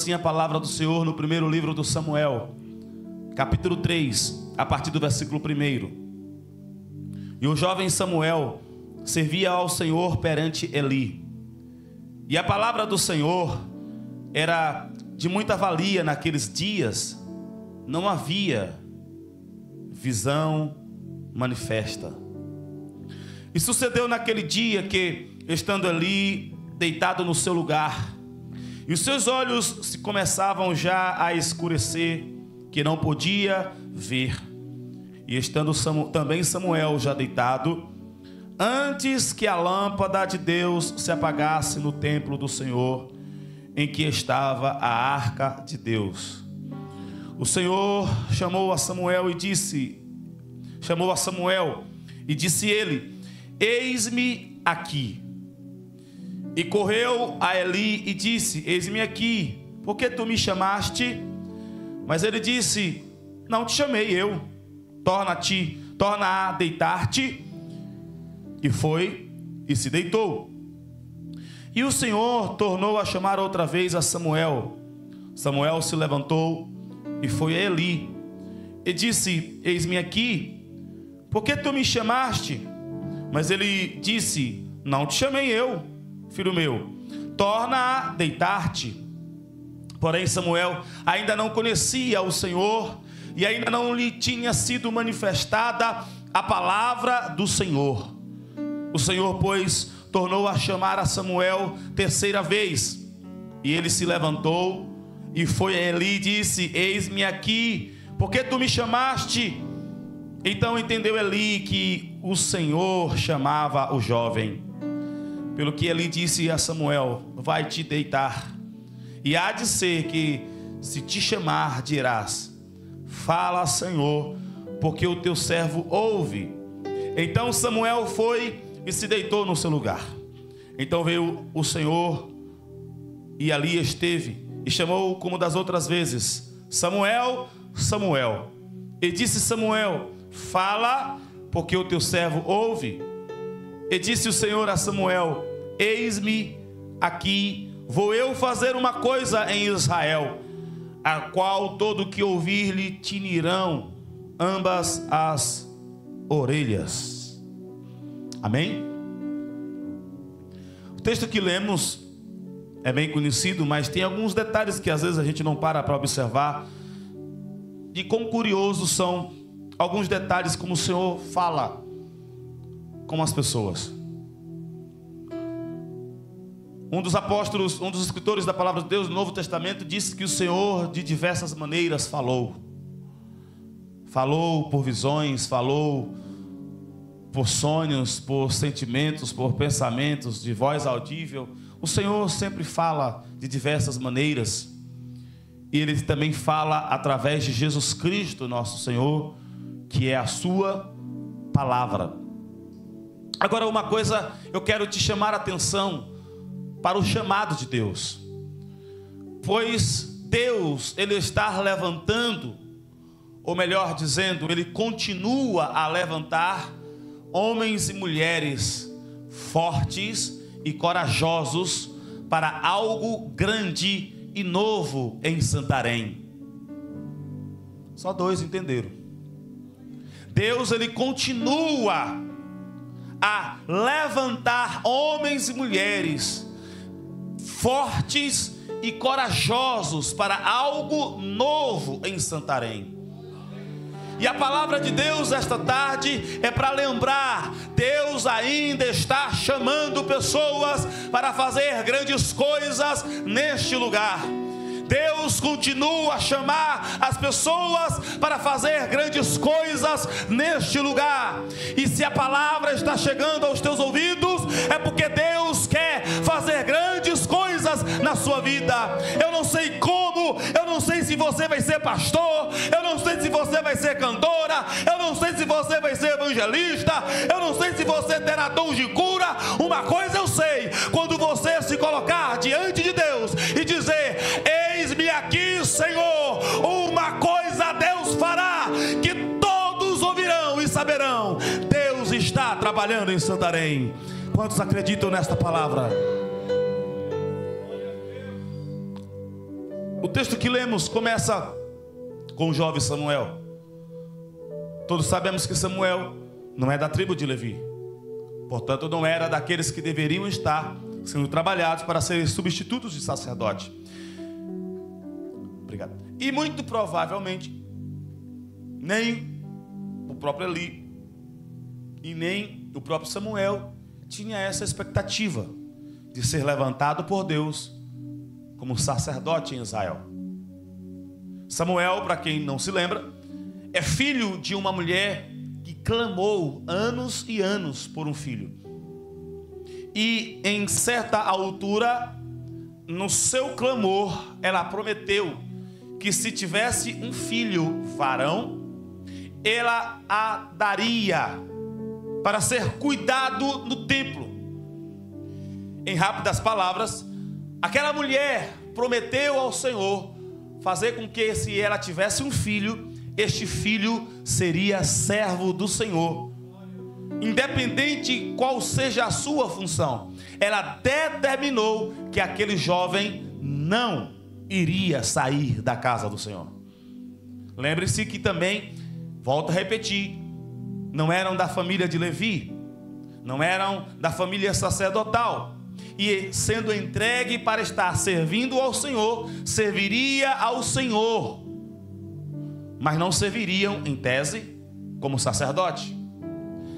assim a palavra do Senhor no primeiro livro do Samuel, capítulo 3, a partir do versículo 1. E o jovem Samuel servia ao Senhor perante Eli. E a palavra do Senhor era de muita valia naqueles dias. Não havia visão manifesta. E sucedeu naquele dia que, estando ali deitado no seu lugar, e os seus olhos se começavam já a escurecer, que não podia ver. E estando também Samuel já deitado, antes que a lâmpada de Deus se apagasse no templo do Senhor, em que estava a arca de Deus, o Senhor chamou a Samuel e disse ele: eis-me aqui. E correu a Eli e disse: eis-me aqui, por que tu me chamaste? Mas ele disse: não te chamei eu, torna a deitar-te. E foi e se deitou. E o Senhor tornou a chamar outra vez a Samuel. Samuel se levantou e foi a Eli e disse: eis-me aqui, por que tu me chamaste? Mas ele disse: não te chamei eu, filho meu, torna a deitar-te. Porém Samuel ainda não conhecia o Senhor, e ainda não lhe tinha sido manifestada a palavra do Senhor. O Senhor, pois, tornou a chamar a Samuel terceira vez. E ele se levantou e foi a Eli e disse: eis-me aqui, por que tu me chamaste? Então entendeu Eli que o Senhor chamava o jovem. Pelo que Eli disse a Samuel: vai te deitar. E há de ser que, se te chamar, dirás: fala, Senhor, porque o teu servo ouve. Então Samuel foi e se deitou no seu lugar. Então veio o Senhor e ali esteve, e chamou como das outras vezes: Samuel, Samuel. E disse Samuel: fala, porque o teu servo ouve. E disse o Senhor a Samuel: eis-me aqui, vou eu fazer uma coisa em Israel, a qual todo que ouvir-lhe tinirão ambas as orelhas. Amém? O texto que lemos é bem conhecido, mas tem alguns detalhes que às vezes a gente não para observar. E quão curiosos são alguns detalhes como o Senhor fala com as pessoas. Um dos apóstolos, um dos escritores da palavra de Deus no Novo Testamento disse que o Senhor de diversas maneiras falou. Falou por visões, falou por sonhos, por sentimentos, por pensamentos, de voz audível. O Senhor sempre fala de diversas maneiras. E Ele também fala através de Jesus Cristo, nosso Senhor, que é a sua palavra. Agora, uma coisa eu quero te chamar a atenção para o chamado de Deus. Pois Deus, Ele está levantando, ou melhor dizendo, Ele continua a levantar homens e mulheres fortes e corajosos para algo grande e novo em Santarém. Só dois entenderam. Deus, Ele continua a levantar homens e mulheres fortes e corajosos para algo novo em Santarém. E a palavra de Deus esta tarde é para lembrar: Deus ainda está chamando pessoas para fazer grandes coisas neste lugar. Deus continua a chamar as pessoas para fazer grandes coisas neste lugar. E se a palavra está chegando aos teus ouvidos, é porque Deus quer fazer grandes coisas na sua vida. Eu não sei como, eu não sei se você vai ser pastor, eu não sei se você vai ser cantora, eu não sei se você vai ser evangelista, eu não sei se você terá dons de cura. Uma coisa eu sei: quando você se colocar diante de Deus e dizer: eis-me aqui, Senhor, uma coisa Deus fará, que todos ouvirão e saberão: Deus está trabalhando em Santarém. Quantos acreditam nesta palavra? O texto que lemos começa com o jovem Samuel. Todos sabemos que Samuel não é da tribo de Levi. Portanto, não era daqueles que deveriam estar sendo trabalhados para serem substitutos de sacerdote. Obrigado. E muito provavelmente, nem o próprio Eli e nem o próprio Samuel tinha essa expectativa de ser levantado por Deus como sacerdote em Israel. Samuel, para quem não se lembra, é filho de uma mulher que clamou anos e anos por um filho. E em certa altura, no seu clamor, ela prometeu que se tivesse um filho varão, ela a daria para ser cuidado no templo. Em rápidas palavras, aquela mulher prometeu ao Senhor fazer com que, se ela tivesse um filho, este filho seria servo do Senhor, independente qual seja a sua função. Ela determinou que aquele jovem não iria sair da casa do Senhor. Lembre-se que também, volto a repetir, não eram da família de Levi, não eram da família sacerdotal, e sendo entregue para estar servindo ao Senhor, serviria ao Senhor, mas não serviriam, em tese, como sacerdote.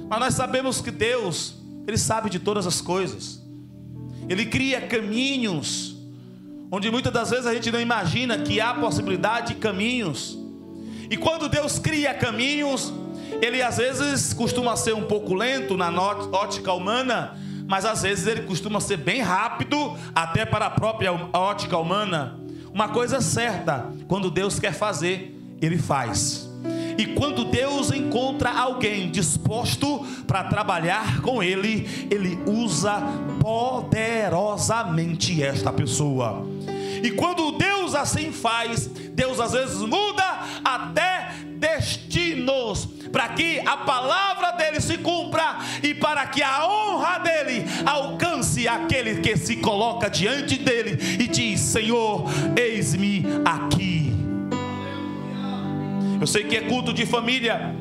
Mas nós sabemos que Deus, Ele sabe de todas as coisas. Ele cria caminhos onde muitas das vezes a gente não imagina que há possibilidade de caminhos. E quando Deus cria caminhos, Ele às vezes costuma ser um pouco lento na ótica humana, mas às vezes Ele costuma ser bem rápido até para a própria ótica humana. Uma coisa certa, quando Deus quer fazer, Ele faz. E quando Deus encontra alguém disposto para trabalhar com Ele, Ele usa poderosamente esta pessoa. E quando Deus assim faz, Deus às vezes muda até destinos, para que a palavra dele se cumpra e para que a honra dele alcance aquele que se coloca diante dele e diz: Senhor, eis-me aqui. Eu sei que é culto de família,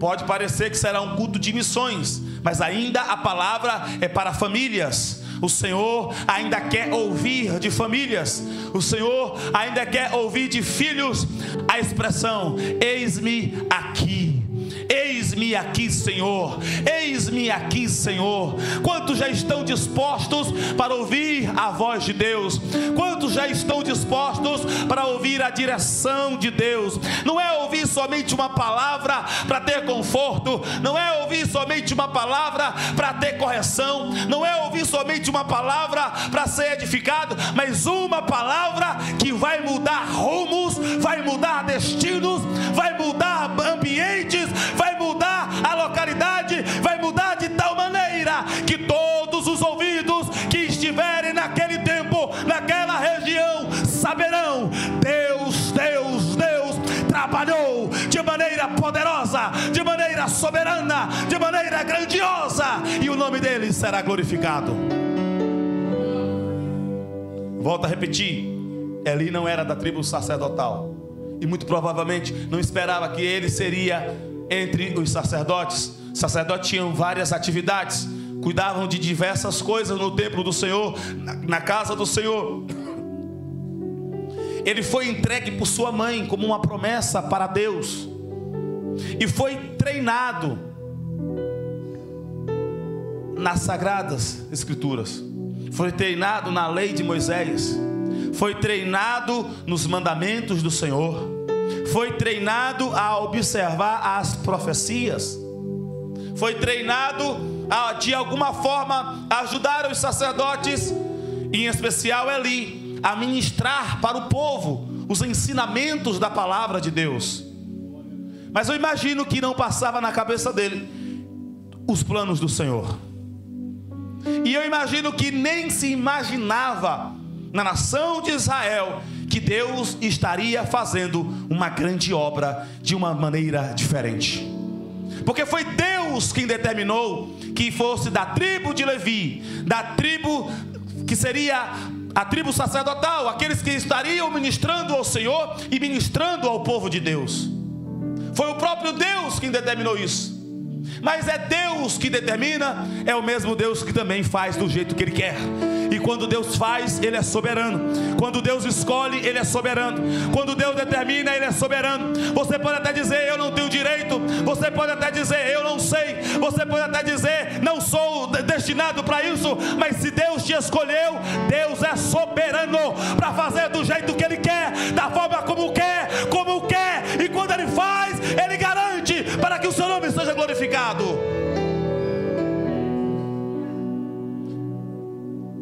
pode parecer que será um culto de missões, mas ainda a palavra é para famílias. O Senhor ainda quer ouvir de famílias. O Senhor ainda quer ouvir de filhos a expressão: eis-me aqui. Eis-me aqui, Senhor. Eis-me aqui, Senhor. Quantos já estão dispostos para ouvir a voz de Deus? Quantos já estão dispostos para ouvir a direção de Deus? Não é ouvir somente uma palavra para ter conforto, não é ouvir somente uma palavra para ter correção, não é ouvir somente uma palavra para ser edificado, mas uma palavra que vai mudar rumos, vai mudar destinos, vai mudar ambientes, vai mudar a localidade, vai mudar de tal maneira que todos os ouvidos que estiverem naquele tempo, naquela região, saberão: Deus, Deus, Deus trabalhou de maneira poderosa, de maneira soberana, de maneira grandiosa, e o nome dele será glorificado. Volto a repetir, Eli não era da tribo sacerdotal, e muito provavelmente não esperava que ele seria entre os sacerdotes. Os sacerdotes tinham várias atividades, cuidavam de diversas coisas no templo do Senhor, na casa do Senhor. Ele foi entregue por sua mãe como uma promessa para Deus, e foi treinado nas Sagradas Escrituras, foi treinado na lei de Moisés, foi treinado nos mandamentos do Senhor, foi treinado a observar as profecias, foi treinado a, de alguma forma, ajudar os sacerdotes, em especial Eli, a ministrar para o povo os ensinamentos da palavra de Deus. Mas eu imagino que não passava na cabeça dele os planos do Senhor, e eu imagino que nem se imaginava na nação de Israel que Deus estaria fazendo uma grande obra de uma maneira diferente, porque foi Deus quem determinou que fosse da tribo de Levi, da tribo que seria a tribo sacerdotal, aqueles que estariam ministrando ao Senhor e ministrando ao povo de Deus. Foi o próprio Deus quem determinou isso. Mas é Deus que determina, é o mesmo Deus que também faz do jeito que Ele quer. E quando Deus faz, Ele é soberano. Quando Deus escolhe, Ele é soberano. Quando Deus determina, Ele é soberano. Você pode até dizer, eu não tenho direito. Você pode até dizer, eu não sei. Você pode até dizer, não sou destinado para isso. Mas se Deus te escolheu, Deus é soberano para fazer do jeito que Ele quer, da forma como quer. E quando Ele faz, Ele garante para que o seu nome seja glorificado.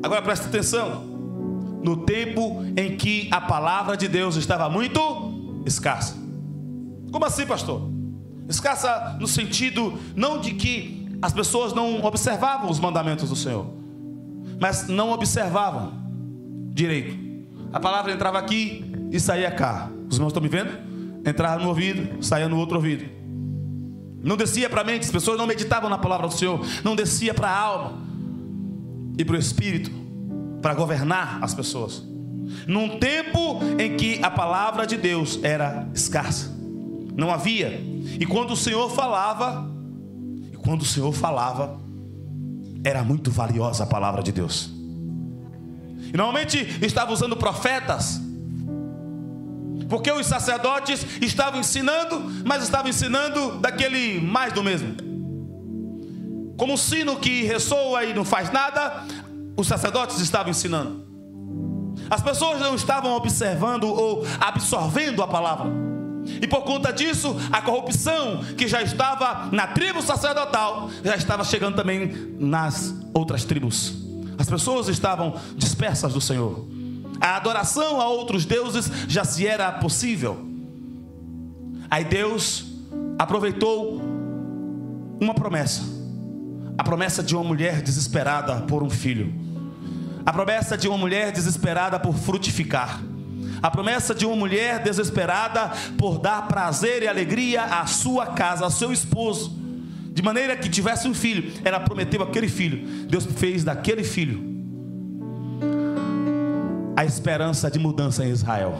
Agora presta atenção. No tempo em que a palavra de Deus estava muito escassa. Como assim, pastor? Escassa no sentido não de que as pessoas não observavam os mandamentos do Senhor, mas não observavam direito. A palavra entrava aqui e saía cá. Os irmãos estão me vendo? Entrava no ouvido, saía no outro ouvido. Não descia para a mente, as pessoas não meditavam na palavra do Senhor. Não descia para a alma e para o espírito, para governar as pessoas. Num tempo em que a palavra de Deus era escassa, não havia. E quando o Senhor falava, era muito valiosa a palavra de Deus. E normalmente estava usando profetas, porque os sacerdotes estavam ensinando, mas estavam ensinando daquele mais do mesmo. Como um sino que ressoa e não faz nada, os sacerdotes estavam ensinando. As pessoas não estavam observando ou absorvendo a palavra. E por conta disso, a corrupção que já estava na tribo sacerdotal, já estava chegando também nas outras tribos. As pessoas estavam dispersas do Senhor. A adoração a outros deuses já se era possível. Aí Deus aproveitou uma promessa. A promessa de uma mulher desesperada por um filho. A promessa de uma mulher desesperada por frutificar. A promessa de uma mulher desesperada por dar prazer e alegria à sua casa, ao seu esposo, de maneira que tivesse um filho. Ela prometeu aquele filho. Deus fez daquele filho a esperança de mudança em Israel.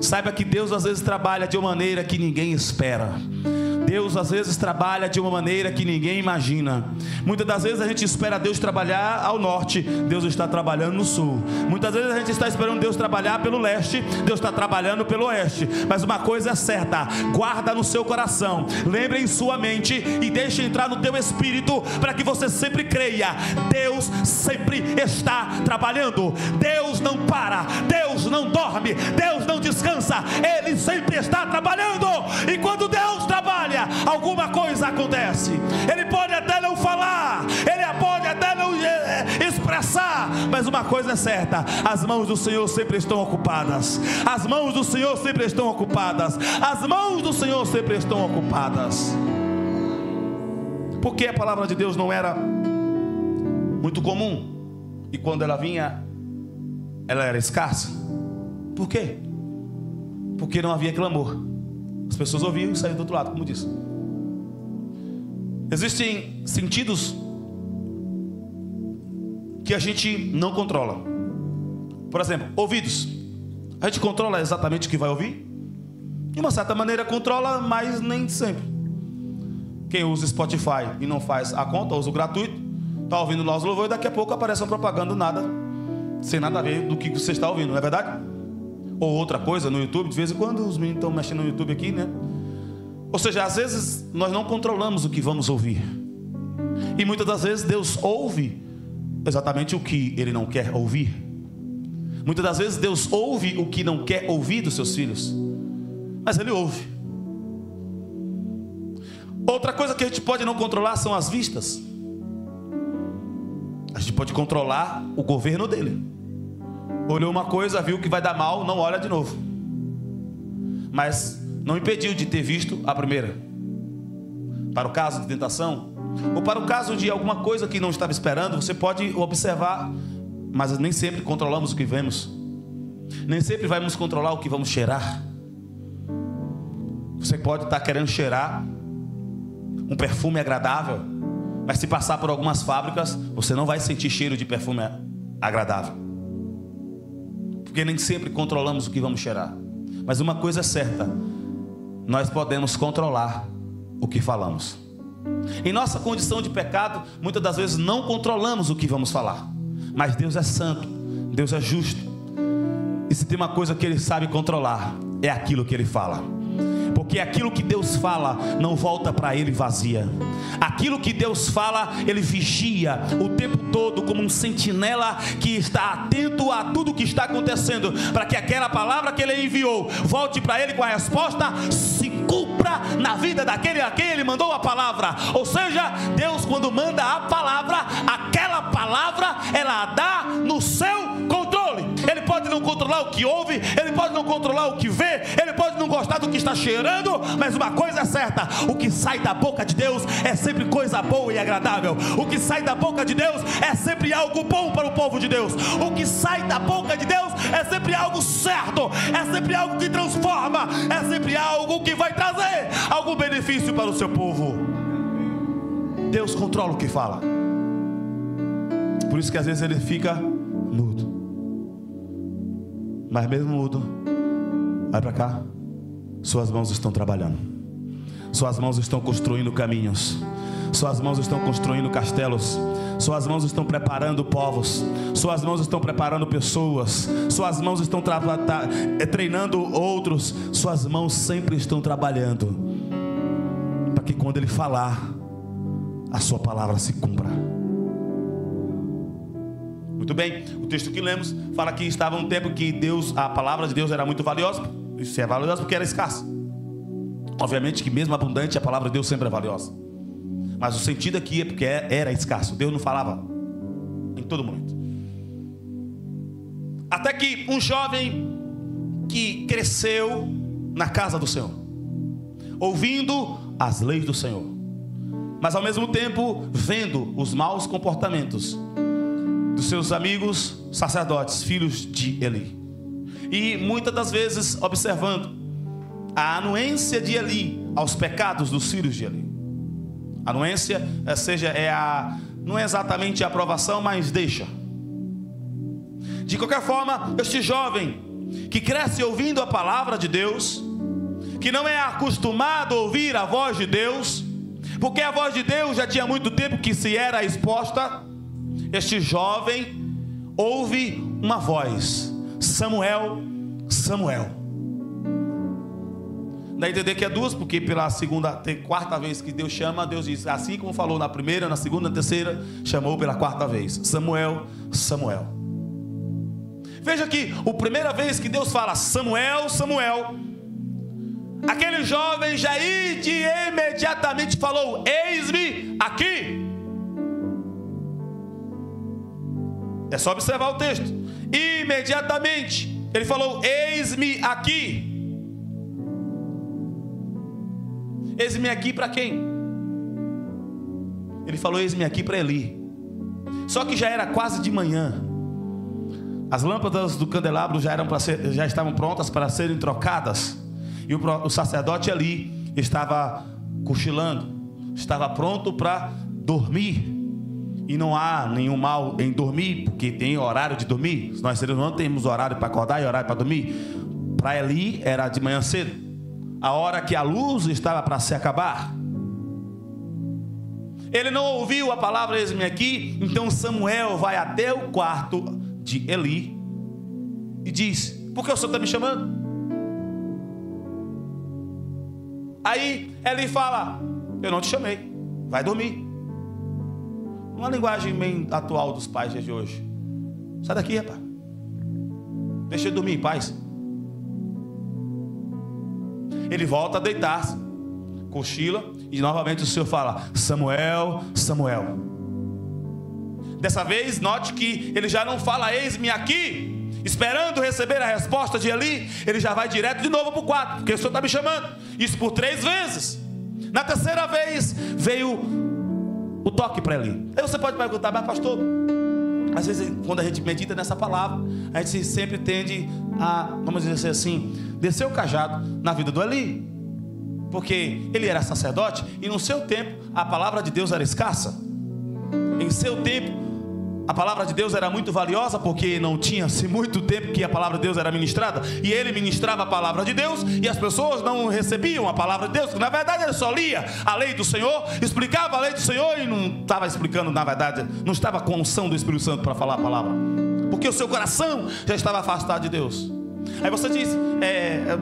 Saiba que Deus às vezes trabalha de uma maneira que ninguém espera. Deus às vezes trabalha de uma maneira que ninguém imagina. Muitas das vezes a gente espera Deus trabalhar ao norte, Deus está trabalhando no sul. Muitas vezes a gente está esperando Deus trabalhar pelo leste, Deus está trabalhando pelo oeste. Mas uma coisa é certa, guarda no seu coração, lembre em sua mente e deixe entrar no teu espírito, para que você sempre creia: Deus sempre está trabalhando. Deus não para, Deus não dorme, Deus não descansa, Ele sempre está trabalhando. E quando Deus trabalha, alguma coisa acontece. Ele pode até não falar, ele pode até não expressar, mas uma coisa é certa: as mãos do Senhor sempre estão ocupadas. As mãos do Senhor sempre estão ocupadas. As mãos do Senhor sempre estão ocupadas. Porque a palavra de Deus não era muito comum, e quando ela vinha, ela era escassa. Por quê? Porque não havia clamor. As pessoas ouviam e saíam do outro lado, como disse. Existem sentidos que a gente não controla. Por exemplo, ouvidos. A gente controla exatamente o que vai ouvir? De uma certa maneira controla, mas nem sempre. Quem usa Spotify e não faz a conta, usa o gratuito, está ouvindo lá os louvores, e daqui a pouco aparece uma propaganda nada, sem nada a ver do que você está ouvindo, não é verdade? Ou outra coisa no YouTube, de vez em quando os meninos estão mexendo no YouTube aqui, né? Ou seja, às vezes nós não controlamos o que vamos ouvir. E muitas das vezes Deus ouve exatamente o que Ele não quer ouvir. Muitas das vezes Deus ouve o que não quer ouvir dos seus filhos, mas Ele ouve. Outra coisa que a gente pode não controlar são as vistas. A gente pode controlar o governo dele. Olhou uma coisa, viu que vai dar mal, não olha de novo. Mas não impediu de ter visto a primeira. Para o caso de tentação, ou para o caso de alguma coisa que não estava esperando, você pode observar, mas nem sempre controlamos o que vemos. Nem sempre vamos controlar o que vamos cheirar. Você pode estar querendo cheirar um perfume agradável, mas se passar por algumas fábricas, você não vai sentir cheiro de perfume agradável. Porque nem sempre controlamos o que vamos cheirar. Mas uma coisa é certa: nós podemos controlar o que falamos. Em nossa condição de pecado, muitas das vezes não controlamos o que vamos falar. Mas Deus é santo, Deus é justo. E se tem uma coisa que Ele sabe controlar, é aquilo que Ele fala. Porque aquilo que Deus fala não volta para Ele vazia. Aquilo que Deus fala, Ele vigia o tempo todo como um sentinela que está atento a tudo que está acontecendo, para que aquela palavra que Ele enviou volte para Ele com a resposta, se cumpra na vida daquele a quem Ele mandou a palavra. Ou seja, Deus, quando manda a palavra, aquela palavra ela dá no seu controle. Ele pode não controlar o que ouve, Ele pode não controlar o que vê, Ele pode não gostar do que está cheirando, mas uma coisa é certa: o que sai da boca de Deus é sempre coisa boa e agradável. O que sai da boca de Deus é sempre algo bom para o povo de Deus. O que sai da boca de Deus é sempre algo certo, é sempre algo que transforma, é sempre algo que vai trazer algum benefício para o seu povo. Deus controla o que fala. Por isso que às vezes Ele fica mudo. Mas mesmo mudo, vai para cá. Suas mãos estão trabalhando. Suas mãos estão construindo caminhos. Suas mãos estão construindo castelos. Suas mãos estão preparando povos. Suas mãos estão preparando pessoas. Suas mãos estão treinando outros. Suas mãos sempre estão trabalhando, para que quando Ele falar, a sua palavra se cumpra. Muito bem, o texto que lemos fala que estava um tempo que a palavra de Deus era muito valiosa. Isso é valioso porque era escassa. Obviamente que mesmo abundante, a palavra de Deus sempre é valiosa. Mas o sentido aqui é porque era escasso. Deus não falava em todo momento. Até que um jovem que cresceu na casa do Senhor, ouvindo as leis do Senhor, mas ao mesmo tempo vendo os maus comportamentos dos seus amigos sacerdotes, filhos de Eli, e muitas das vezes observando a anuência de Eli aos pecados dos filhos de Eli. Anuência, não é exatamente a aprovação, mas deixa. De qualquer forma, este jovem que cresce ouvindo a palavra de Deus, que não é acostumado a ouvir a voz de Deus, porque a voz de Deus já tinha muito tempo que se era exposta, este jovem ouve uma voz: Samuel, Samuel. Dá a entender que é duas, porque pela quarta vez que Deus chama, Deus diz, assim como falou na primeira, na segunda, na terceira, chamou pela quarta vez: Samuel, Samuel. Veja que a primeira vez que Deus fala Samuel, Samuel, aquele jovem já imediatamente falou: eis-me aqui. É só observar o texto. Imediatamente ele falou: eis-me aqui. Eis-me aqui para quem? Ele falou: eis-me aqui para Eli. Só que já era quase de manhã. As lâmpadas do candelabro já estavam prontas para serem trocadas. E o sacerdote Eli estava cochilando, estava pronto para dormir. E não há nenhum mal em dormir, porque tem horário de dormir. Nós seres humanos temos horário para acordar e horário para dormir. Para Eli era de manhã cedo, a hora que a luz estava para se acabar. Ele não ouviu a palavra eis-me aqui. Então Samuel vai até o quarto de Eli e diz: por que o Senhor está me chamando? Aí Eli fala: eu não te chamei, vai dormir. Uma linguagem bem atual dos pais de hoje: sai daqui, rapaz, deixa eu dormir em paz. Ele volta a deitar-se, cochila, e novamente o Senhor fala: Samuel, Samuel. Dessa vez, note que ele já não fala eis-me aqui, esperando receber a resposta de Eli. Ele já vai direto de novo para o quarto, porque o Senhor está me chamando. Isso por 3 vezes. Na terceira vez veio o toque para Eli. Aí você pode perguntar: mas pastor, às vezes quando a gente medita nessa palavra, a gente sempre tende a, vamos dizer assim, descer o cajado na vida do Eli, porque ele era sacerdote e no seu tempo a palavra de Deus era escassa. Em seu tempo A palavra de Deus era muito valiosa, porque não tinha-se muito tempo que a palavra de Deus era ministrada, e ele ministrava a palavra de Deus, e as pessoas não recebiam a palavra de Deus. Na verdade ele só lia a lei do Senhor, explicava a lei do Senhor, e não estava explicando, na verdade, não estava com a unção do Espírito Santo para falar a palavra, porque o seu coração já estava afastado de Deus. Aí você diz,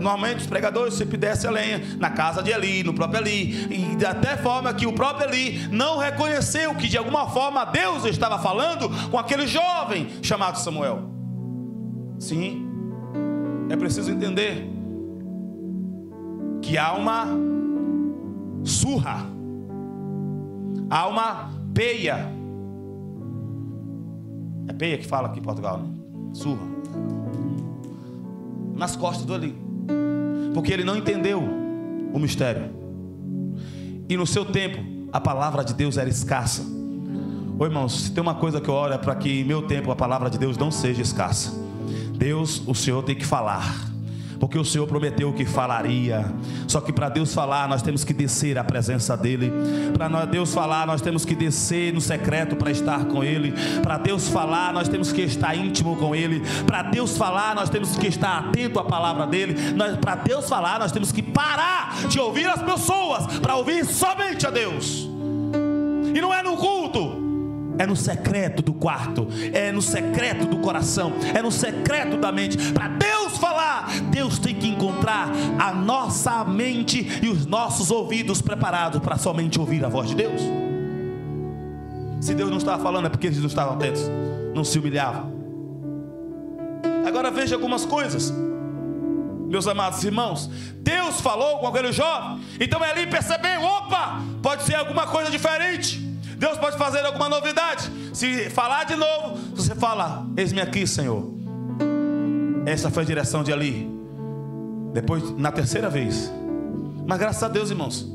normalmente os pregadores sempre descem a lenha na casa de Eli, no próprio Eli, e até forma que o próprio Eli não reconheceu que de alguma forma Deus estava falando com aquele jovem chamado Samuel. Sim, é preciso entender que há uma surra, há uma peia. É peia que fala aqui em Portugal, né? Surra nas costas do Eli, porque ele não entendeu o mistério, e no seu tempo a palavra de Deus era escassa. Ô irmãos, se tem uma coisa que eu oro é para que em meu tempo a palavra de Deus não seja escassa. Deus, o Senhor tem que falar, porque o Senhor prometeu que falaria. Só que para Deus falar, nós temos que descer à presença dEle. Para Deus falar, nós temos que descer no secreto para estar com Ele. Para Deus falar, nós temos que estar íntimo com Ele. Para Deus falar, nós temos que estar atento à palavra dEle. Para Deus falar, nós temos que parar de ouvir as pessoas para ouvir somente a Deus. E não é no culto, é no secreto do quarto, é no secreto do coração, é no secreto da mente. Para Deus falar, Deus tem que encontrar a nossa mente e os nossos ouvidos preparados para somente ouvir a voz de Deus. Se Deus não estava falando, é porque eles não estavam atentos, não se humilhavam. Agora veja algumas coisas, meus amados irmãos. Deus falou com aquele jovem, então Eli percebeu, opa, pode ser alguma coisa diferente. Deus pode fazer alguma novidade. Se falar de novo, você fala, eis-me aqui, Senhor. Essa foi a direção de Eli. Depois, na terceira vez. Mas graças a Deus, irmãos,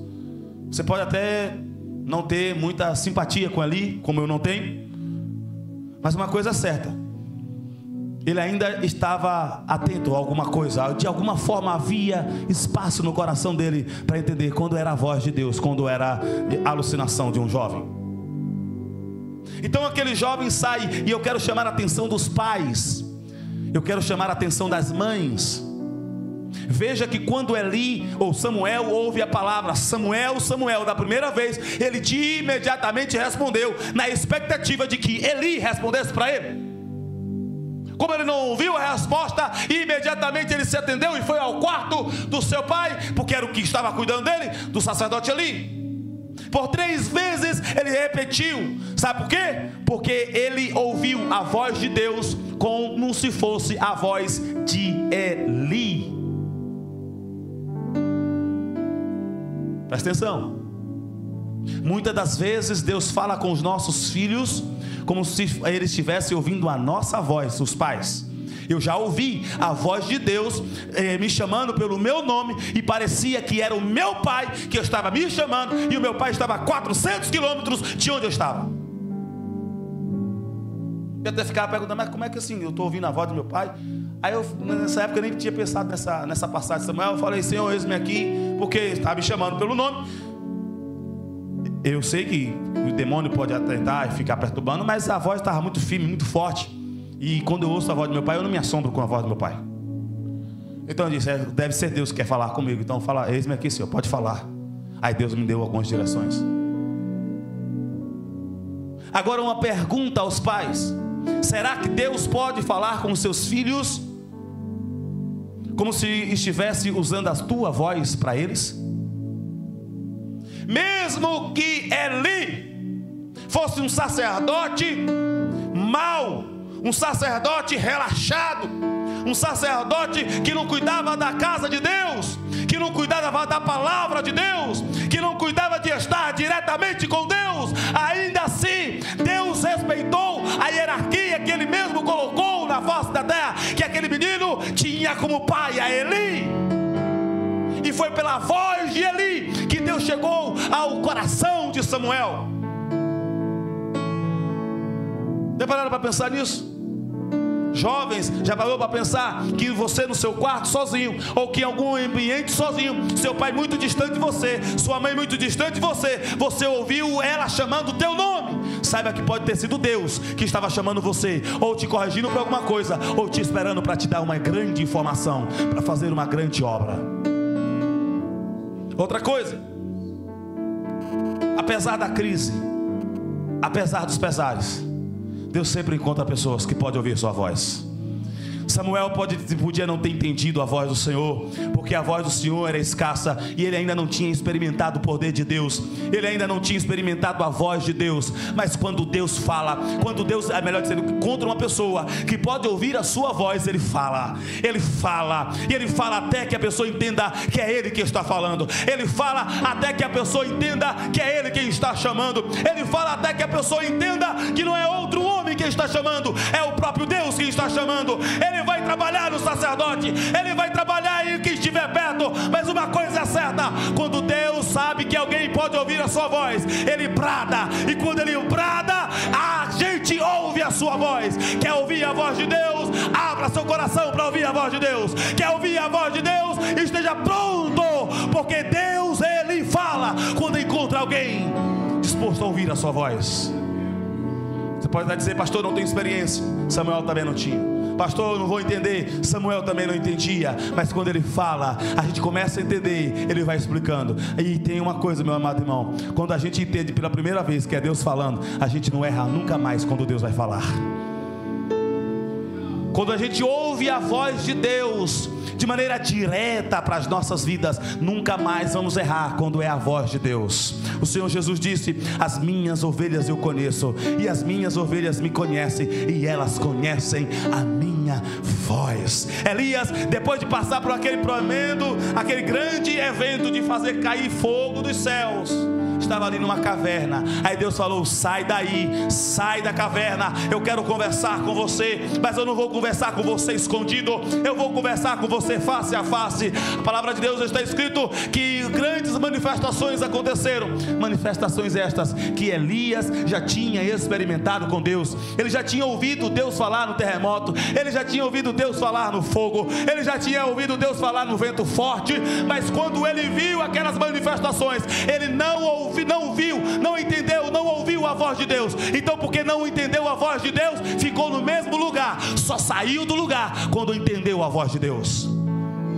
você pode até não ter muita simpatia com Eli, como eu não tenho, mas uma coisa é certa, ele ainda estava atento a alguma coisa. De alguma forma havia espaço no coração dele para entender quando era a voz de Deus, quando era a alucinação de um jovem. Então aquele jovem sai, e eu quero chamar a atenção dos pais, eu quero chamar a atenção das mães. Veja que quando Eli ou Samuel ouve a palavra Samuel, Samuel, da primeira vez, ele imediatamente respondeu, na expectativa de que Eli respondesse para ele. Como ele não ouviu a resposta, imediatamente ele se atendeu e foi ao quarto do seu pai, porque era o que estava cuidando dele, do sacerdote Eli. Por 3 vezes ele repetiu. Sabe por quê? Porque ele ouviu a voz de Deus como se fosse a voz de Eli. Presta atenção. Muitas das vezes Deus fala com os nossos filhos como se eles estivessem ouvindo a nossa voz, os pais. Eu já ouvi a voz de Deus me chamando pelo meu nome, e parecia que era o meu pai que estava me chamando, e o meu pai estava a 400 quilômetros de onde eu estava. Eu até ficava perguntando, mas como é que assim, eu estou ouvindo a voz do meu pai? Aí eu, nessa época, eu nem tinha pensado nessa passagem de Samuel. Eu falei, Senhor, eis-me aqui, porque estava me chamando pelo nome. Eu sei que o demônio pode atentar e ficar perturbando, mas a voz estava muito firme, muito forte. E quando eu ouço a voz do meu pai, eu não me assombro com a voz do meu pai. Então eu disse, deve ser Deus que quer falar comigo. Então fala, eis-me aqui, Senhor, pode falar. Aí Deus me deu algumas direções. Agora uma pergunta aos pais: será que Deus pode falar com os seus filhos como se estivesse usando a tua voz para eles? Mesmo que Eli fosse um sacerdote mau, um sacerdote relaxado, um sacerdote que não cuidava da casa de Deus, que não cuidava da palavra de Deus, que não cuidava de estar diretamente com Deus, ainda assim Deus respeitou a hierarquia que Ele mesmo colocou na face da terra, que aquele menino tinha como pai a Eli. E foi pela voz de Eli que Deus chegou ao coração de Samuel. Já pararam para pensar nisso? Jovens, já parou para pensar que você no seu quarto sozinho, ou que em algum ambiente sozinho, seu pai muito distante de você, sua mãe muito distante de você, você ouviu ela chamando o teu nome? saiba que pode ter sido Deus que estava chamando você, ou te corrigindo para alguma coisa, ou te esperando para te dar uma grande informação, para fazer uma grande obra. Outra coisa, apesar da crise, apesar dos pesares, Deus sempre encontra pessoas que podem ouvir sua voz. Samuel podia não ter entendido a voz do Senhor, porque a voz do Senhor era escassa, e ele ainda não tinha experimentado o poder de Deus, ele ainda não tinha experimentado a voz de Deus. Mas quando Deus fala, quando Deus, é melhor dizendo, encontra uma pessoa que pode ouvir a sua voz, ele fala, e ele fala até que a pessoa entenda que é ele que está falando, ele fala até que a pessoa entenda que é ele quem está chamando, ele fala até que a pessoa entenda que não é outro homem que está chamando, é o próprio Deus que está chamando. Ele vai trabalhar no sacerdote, ele vai trabalhar em quem estiver perto, mas uma coisa é certa: quando Deus sabe que alguém pode ouvir a sua voz, ele brada, e quando ele brada, a gente ouve a sua voz. Quer ouvir a voz de Deus? Abra seu coração para ouvir a voz de Deus. Quer ouvir a voz de Deus? Esteja pronto, porque Deus, ele fala quando encontra alguém disposto a ouvir a sua voz. Você pode até dizer: pastor, não tenho experiência. Samuel também não tinha. Pastor, eu não vou entender. Samuel também não entendia. Mas quando ele fala, a gente começa a entender. Ele vai explicando. E tem uma coisa, meu amado irmão: quando a gente entende pela primeira vez que é Deus falando, a gente não erra nunca mais quando Deus vai falar. Quando a gente ouve a voz de Deus de maneira direta para as nossas vidas, nunca mais vamos errar quando é a voz de Deus. O Senhor Jesus disse: as minhas ovelhas eu conheço, e as minhas ovelhas me conhecem, e elas conhecem a minha voz. Elias, depois de passar por aquele grande evento de fazer cair fogo dos céus, estava ali numa caverna. Aí Deus falou: sai daí, sai da caverna, eu quero conversar com você, mas eu não vou conversar com você escondido, eu vou conversar com você face a face. A palavra de Deus está escrito que grandes manifestações aconteceram, manifestações estas que Elias já tinha experimentado com Deus. Ele já tinha ouvido Deus falar no terremoto, ele já tinha ouvido Deus falar no fogo, ele já tinha ouvido Deus falar no vento forte. Mas quando ele viu aquelas manifestações, ele não viu, não entendeu, não ouviu a voz de Deus. Então, porque não entendeu a voz de Deus, ficou no mesmo lugar, só saiu do lugar quando entendeu a voz de Deus.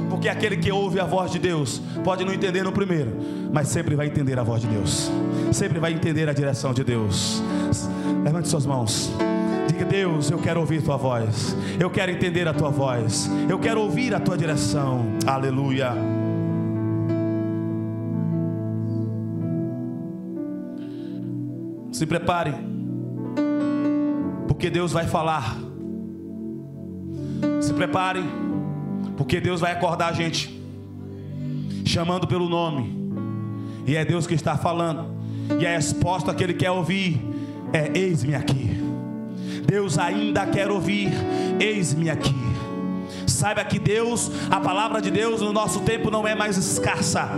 Porque aquele que ouve a voz de Deus pode não entender no primeiro, mas sempre vai entender a voz de Deus, sempre vai entender a direção de Deus. Levante suas mãos, diga: Deus, eu quero ouvir tua voz, eu quero entender a tua voz, eu quero ouvir a tua direção. Aleluia. Se prepare, porque Deus vai falar. Se prepare, porque Deus vai acordar a gente, chamando pelo nome, e é Deus que está falando, e a resposta que Ele quer ouvir é: eis-me aqui. Deus ainda quer ouvir: eis-me aqui. Saiba que Deus, a palavra de Deus no nosso tempo não é mais escassa.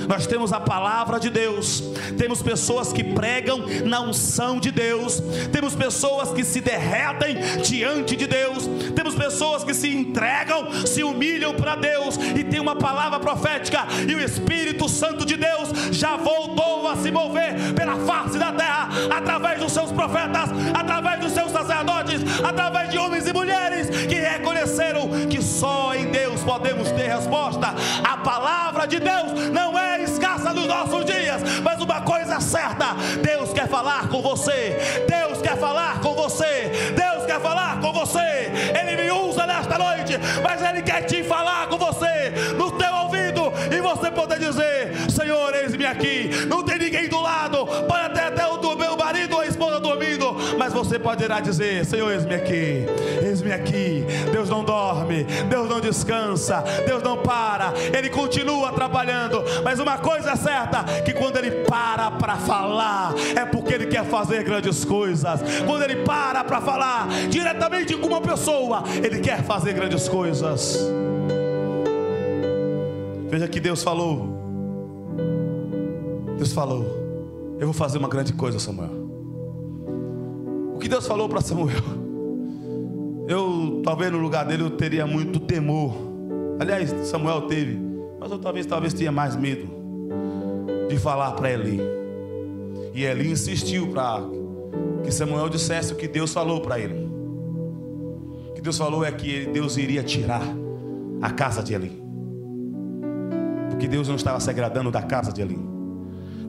Nós temos a palavra de Deus, temos pessoas que pregam na unção de Deus, temos pessoas que se derretem diante de Deus, temos pessoas que se entregam, se humilham para Deus, e tem uma palavra profética, e o Espírito Santo de Deus já voltou a se mover pela face da terra, através dos seus profetas, através dos seus sacerdotes, através de homens e mulheres que reconheceram que só em Deus podemos ter resposta. A palavra de Deus não é escassa nos nossos dias, mas uma coisa é certa: Deus quer falar com você, Deus quer falar com você, Deus quer falar com você. Ele me usa nesta noite, mas Ele quer te falar com você, no teu ouvido, e você poder dizer: Senhor, eis-me aqui. Não tem ninguém do lado, pode ter até o meu marido ou a esposa dormindo, mas você poderá dizer: Senhor, eis-me aqui, eis-me aqui. Deus não dorme, Deus não descansa, Deus não para, Ele continua trabalhando. Mas uma coisa é certa, que quando Ele para falar, é porque Ele quer fazer grandes coisas. Quando Ele para falar diretamente com uma pessoa, Ele quer fazer grandes coisas. Veja que Deus falou: eu vou fazer uma grande coisa, Samuel. O que Deus falou para Samuel, talvez no lugar dele eu teria muito temor. Aliás, Samuel teve, mas eu talvez tinha mais medo de falar para Eli. E Eli insistiu para que Samuel dissesse o que Deus falou para ele. O que Deus falou é que Deus iria tirar a casa de Eli, porque Deus não estava se agradando da casa de Eli.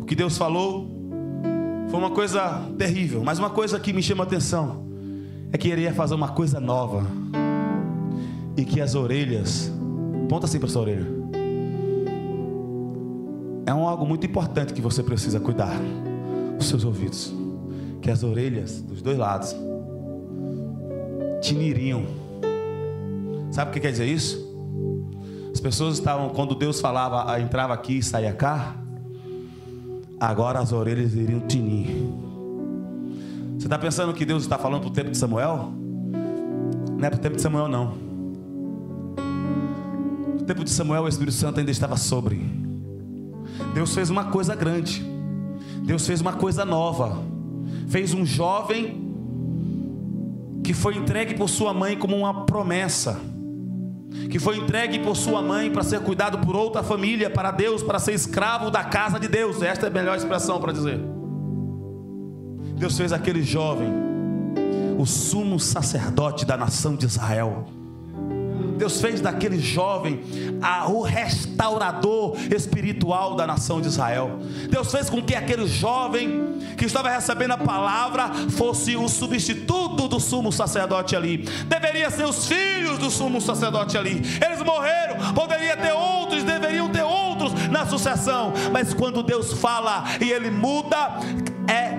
O que Deus falou foi uma coisa terrível, mas uma coisa que me chama a atenção é que ele ia fazer uma coisa nova, e que as orelhas, ponta assim para sua orelha, é algo muito importante que você precisa cuidar, os seus ouvidos, que as orelhas dos dois lados tiniriam. Sabe o que quer dizer isso? As pessoas estavam, quando Deus falava, entrava aqui e saía cá, agora as orelhas iriam tinir. Você está pensando que Deus está falando para o tempo de Samuel? Não é para o tempo de Samuel, não. No tempo de Samuel o Espírito Santo ainda estava sobre. Deus fez uma coisa grande, Deus fez uma coisa nova. Fez um jovem que foi entregue por sua mãe como uma promessa, que foi entregue por sua mãe para ser cuidado por outra família, para Deus, para ser escravo da casa de Deus. Esta é a melhor expressão para dizer. Deus fez aquele jovem o sumo sacerdote da nação de Israel. Deus fez daquele jovem o restaurador espiritual da nação de Israel. Deus fez com que aquele jovem que estava recebendo a palavra fosse o substituto do sumo sacerdote ali. Deveria ser os filhos do sumo sacerdote ali. Eles morreram, poderia ter outros, deveriam ter outros na sucessão. Mas quando Deus fala e Ele muda,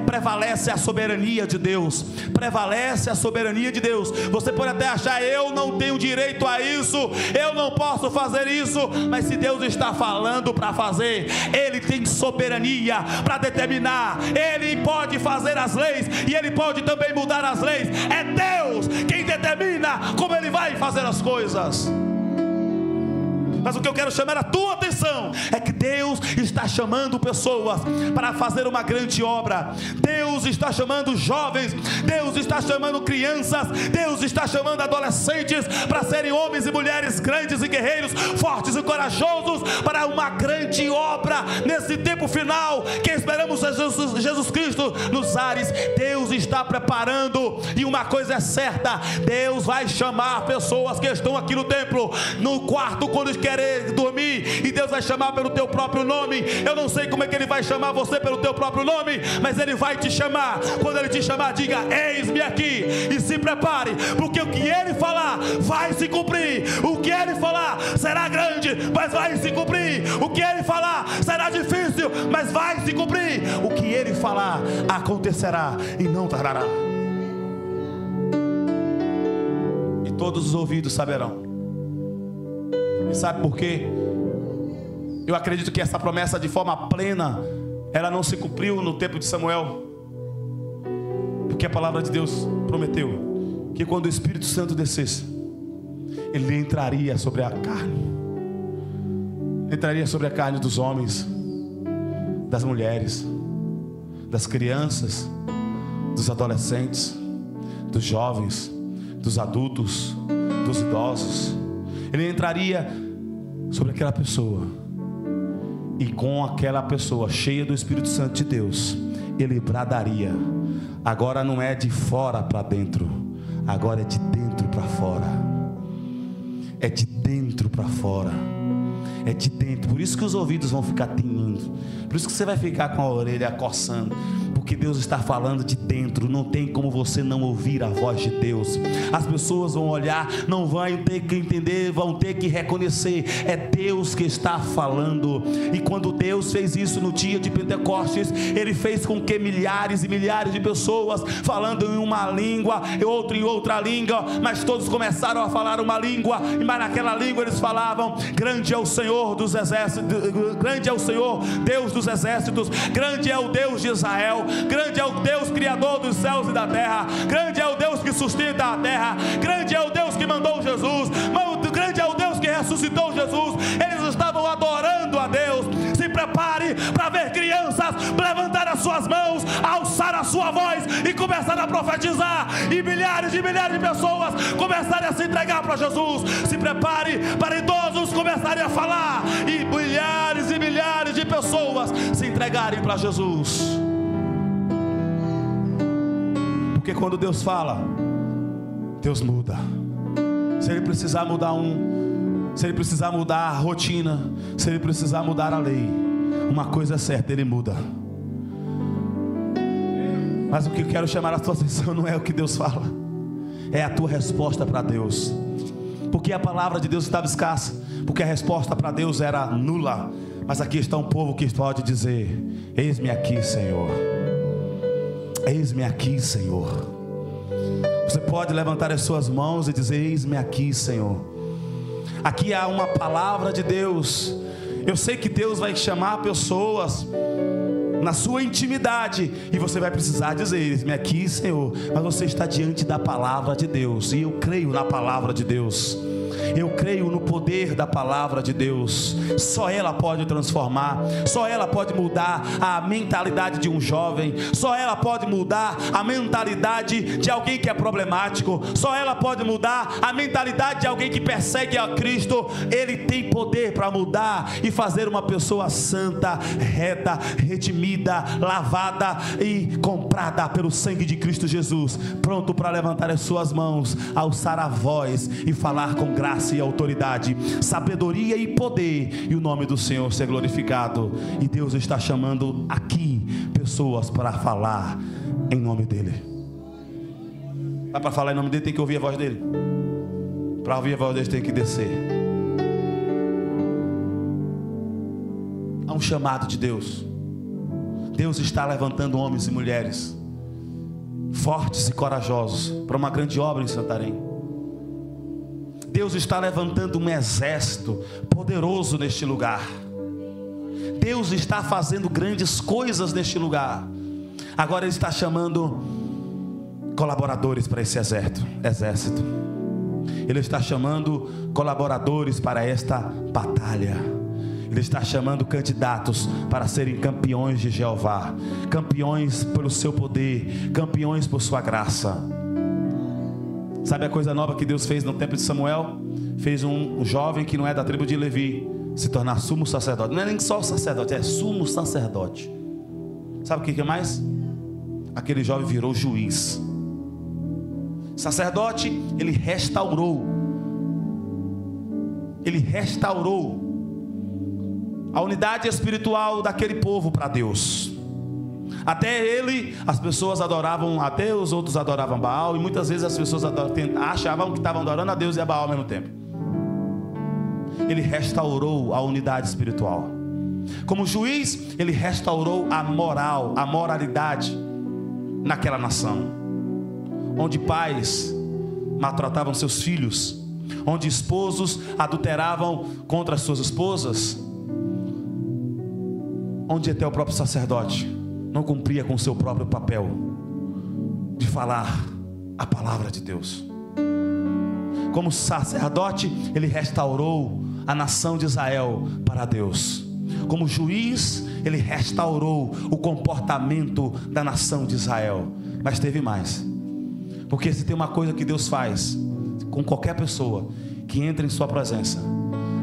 prevalece a soberania de Deus. Prevalece a soberania de Deus. Você pode até achar: eu não tenho direito a isso, eu não posso fazer isso. Mas se Deus está falando para fazer, Ele tem soberania para determinar. Ele pode fazer as leis e Ele pode também mudar as leis. É Deus quem determina como Ele vai fazer as coisas. Mas o que eu quero chamar a tua atenção é que Deus está chamando pessoas para fazer uma grande obra. Deus está chamando jovens, Deus está chamando crianças, Deus está chamando adolescentes para serem homens e mulheres grandes e guerreiros, fortes e corajosos, para uma grande obra nesse tempo final que esperamos Jesus Cristo nos ares. Deus está preparando, e uma coisa é certa: Deus vai chamar pessoas que estão aqui no templo, no quarto, quando querer dormir, e Deus vai chamar pelo teu próprio nome. Eu não sei como é que Ele vai chamar você pelo teu próprio nome, mas Ele vai te chamar. Quando Ele te chamar, diga: eis-me aqui, e se prepare, porque o que Ele falar vai se cumprir. O que Ele falar será grande, mas vai se cumprir. O que Ele falar será difícil, mas vai se cumprir. O que Ele falar acontecerá e não tardará. E todos os ouvidos saberão. E sabe por quê? Eu acredito que essa promessa, de forma plena, ela não se cumpriu no tempo de Samuel, porque a palavra de Deus prometeu que quando o Espírito Santo descesse, Ele entraria sobre a carne. Entraria sobre a carne dos homens, das mulheres, das crianças, dos adolescentes, dos jovens, dos adultos, dos idosos. Ele entraria sobre aquela pessoa, e com aquela pessoa cheia do Espírito Santo de Deus, Ele bradaria. Agora não é de fora para dentro, agora é de dentro para fora. É de dentro para fora. É de dentro. Por isso que os ouvidos vão ficar tinindo. Por isso que você vai ficar com a orelha coçando. Porque Deus está falando de dentro. Não tem como você não ouvir a voz de Deus. As pessoas vão olhar, não vão ter que entender, vão ter que reconhecer. É Deus que está falando. E quando Deus fez isso no dia de Pentecostes, Ele fez com que milhares e milhares de pessoas, falando em uma língua, outro em outra língua, mas todos começaram a falar uma língua. Mas naquela língua eles falavam: grande é o Senhor dos exércitos, grande é o Senhor Deus dos exércitos, grande é o Deus de Israel, grande é o Deus criador dos céus e da terra, grande é o Deus que sustenta a terra, grande é o Deus que mandou Jesus, grande é o Deus que ressuscitou Jesus. Eles estavam adorando a Deus. Se prepare para ver crianças levantar as suas mãos, alçar a sua voz e começar a profetizar, e milhares e milhares de pessoas começarem a se entregar para Jesus. Se prepare para idosos começarem a falar, e milhares de pessoas se entregarem para Jesus. Porque quando Deus fala, Deus muda. Se Ele precisar mudar se Ele precisar mudar a rotina, se Ele precisar mudar a lei, uma coisa é certa, Ele muda. Mas o que eu quero chamar a tua atenção não é o que Deus fala, é a tua resposta para Deus. Porque a palavra de Deus estava escassa, porque a resposta para Deus era nula. Mas aqui está um povo que pode dizer: eis-me aqui, Senhor. Eis-me aqui, Senhor. Você pode levantar as suas mãos e dizer: eis-me aqui, Senhor. Aqui há uma palavra de Deus. Eu sei que Deus vai chamar pessoas na sua intimidade, e você vai precisar dizer: eis-me aqui, Senhor. Mas você está diante da palavra de Deus, e eu creio na palavra de Deus. Eu creio no poder da palavra de Deus. Só ela pode transformar, só ela pode mudar a mentalidade de um jovem, só ela pode mudar a mentalidade de alguém que é problemático, só ela pode mudar a mentalidade de alguém que persegue a Cristo. Ele tem poder para mudar e fazer uma pessoa santa, reta, redimida, lavada e comprada pelo sangue de Cristo Jesus, pronto para levantar as suas mãos, alçar a voz e falar com graça e autoridade, sabedoria e poder, e o nome do Senhor ser glorificado. E Deus está chamando aqui pessoas para falar em nome dEle. Para falar em nome dEle tem que ouvir a voz dEle. Para ouvir a voz dEle tem que descer. Há um chamado de Deus. Deus está levantando homens e mulheres fortes e corajosos para uma grande obra em Santarém. Deus está levantando um exército poderoso neste lugar. Deus está fazendo grandes coisas neste lugar. Agora Ele está chamando colaboradores para esse exército. Ele está chamando colaboradores para esta batalha. Ele está chamando candidatos para serem campeões de Jeová, campeões pelo seu poder, campeões por sua graça. Sabe a coisa nova que Deus fez no tempo de Samuel? Fez um jovem que não é da tribo de Levi se tornar sumo sacerdote. Não é nem só sacerdote, é sumo sacerdote. Sabe o que é mais? Aquele jovem virou juiz. Sacerdote, ele restaurou a unidade espiritual daquele povo para Deus. Até ele, as pessoas adoravam, até os outros adoravam Baal, e muitas vezes as pessoas achavam que estavam adorando a Deus e a Baal ao mesmo tempo. Ele restaurou a unidade espiritual. Como juiz, ele restaurou a moral, a moralidade naquela nação, onde pais maltratavam seus filhos, onde esposos adulteravam contra as suas esposas, onde até o próprio sacerdote não cumpria com o seu próprio papel de falar a palavra de Deus. Como sacerdote, ele restaurou a nação de Israel para Deus. Como juiz, ele restaurou o comportamento da nação de Israel. Mas teve mais, porque se tem uma coisa que Deus faz com qualquer pessoa que entra em sua presença,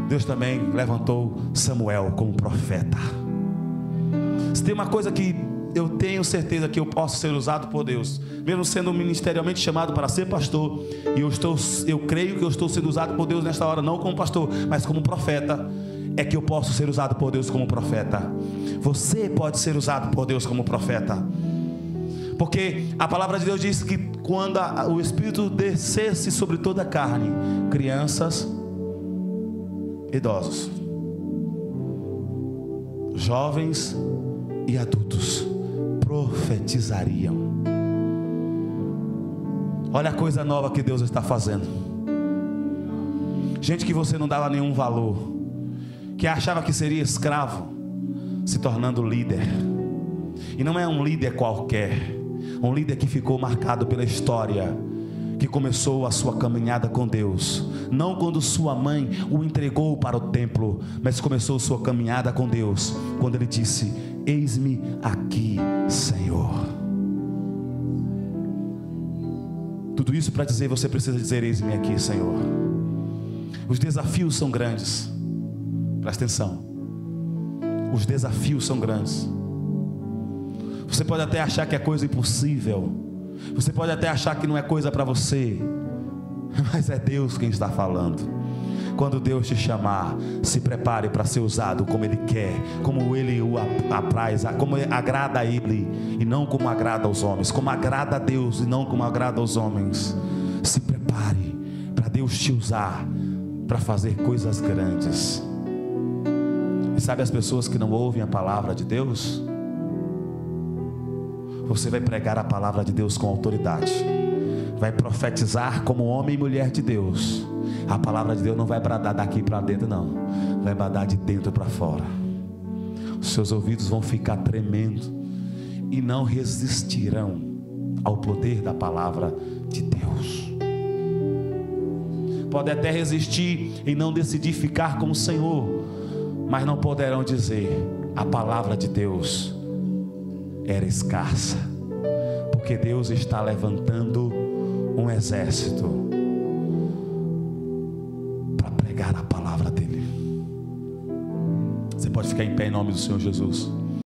Deus também levantou Samuel como profeta. Se tem uma coisa que eu tenho certeza que eu posso ser usado por Deus, mesmo sendo ministerialmente chamado para ser pastor, e eu creio que eu estou sendo usado por Deus nesta hora, não como pastor, mas como profeta, é que eu posso ser usado por Deus como profeta. Você pode ser usado por Deus como profeta, porque a palavra de Deus diz que quando o Espírito descesse sobre toda a carne, crianças, idosos, jovens e adultos profetizariam. Olha a coisa nova que Deus está fazendo. Gente que você não dava nenhum valor, que achava que seria escravo, se tornando líder. E não é um líder qualquer, um líder que ficou marcado pela história, que começou a sua caminhada com Deus, não quando sua mãe o entregou para o templo, mas começou sua caminhada com Deus quando ele disse: eis-me aqui, Senhor. Tudo isso para dizer, você precisa dizer: eis-me aqui, Senhor. Os desafios são grandes. Presta atenção. Os desafios são grandes. Você pode até achar que é coisa impossível, Você pode até achar que não é coisa para você, mas é Deus quem está falando. Quando Deus te chamar, se prepare para ser usado como Ele quer, como Ele o apraz, como agrada a Ele, e não como agrada aos homens, como agrada a Deus e não como agrada aos homens. Se prepare para Deus te usar para fazer coisas grandes. E sabe as pessoas que não ouvem a palavra de Deus? Você vai pregar a palavra de Deus com autoridade, vai profetizar como homem e mulher de Deus. A palavra de Deus não vai bradar daqui para dentro, não, vai bradar de dentro para fora. Os seus ouvidos vão ficar tremendo e não resistirão ao poder da palavra de Deus. Podem até resistir e não decidir ficar com o Senhor, mas não poderão dizer: a palavra de Deus era escassa, porque Deus está levantando um exército a palavra dele. Você pode ficar em pé em nome do Senhor Jesus.